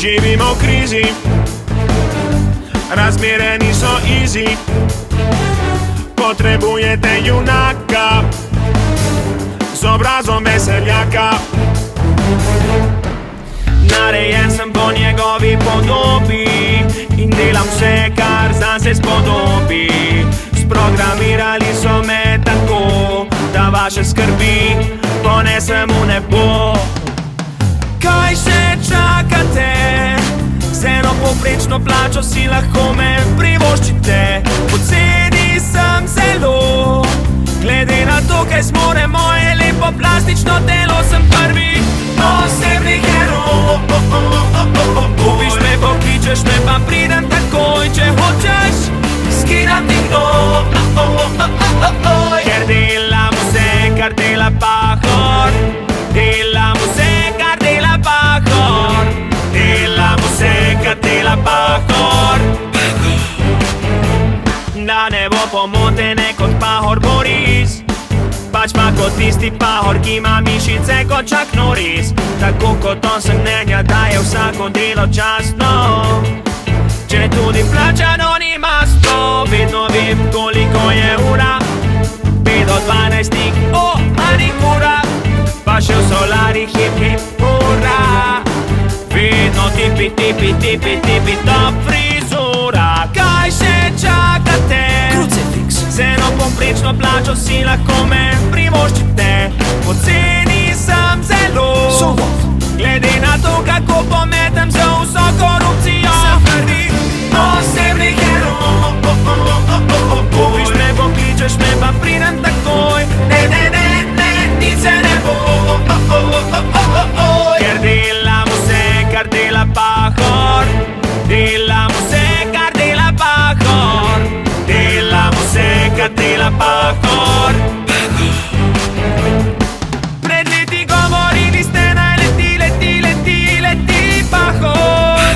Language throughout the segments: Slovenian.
Živimo v krizi, razmere niso easy. Potrebujete junaka z obrazom veseljaka. Narejen sem po njegovi podobi in delam vse, kar zanj se spodobi. Sprogramirali so me tako, da vaše skrbi ponesem v nebo. Kaj še čakate? Z eno povprečno plačo si lahko me privoščite. Poceni sem zelo, glede na to, kaj zmore moje lepo plastično telo. Sem prvi osebni heroj. Kupiš me, pokličeš me, pa pridem takoj. Če hočeš, skidam ti gnoj. Ker delam vse, kar dela Pahor. Delam vse, kar dela Pahor. Delam vse, kar dela Pahor. Da ne bo pomotene kot Pahor Boris, pač pa kot tisti Pahor, ki ima mišice kot Chuck Norris. Tako kot on sem mnenja, da je vsako delo častno, če tudi plačano nima 100. Vedno vem, koliko je ura, 5 do 12, manikura, pa še v solari hip hip hura. Vedno tipi, tipi, tipi, tipi, top frizura. Kaj še čakate? Krucifiks. Z eno povprečno plačo si lahko me privoščite. Poceni sem zelo, glede na to, kako pometem za vso korupcijo. Sem prvi osebni heroj. Kupiš me, pokličeš me, pa pridem takoj. Ne, ne, ne, ne, nič se ne bo. Ker delam vse, kar dela Pahor. Delam vse, kar dela Pahor. Delam vse, kar dela Pahor. Pred leti govorili ste, naj leti, leti, leti, leti Pahor.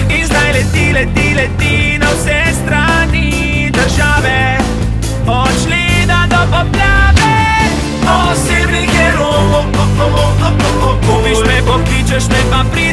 In zdaj leti, leti, leti na vse strani države, od Šleda do poplave. Osebni heroj. Kupiš me, pokličeš me, pa pridem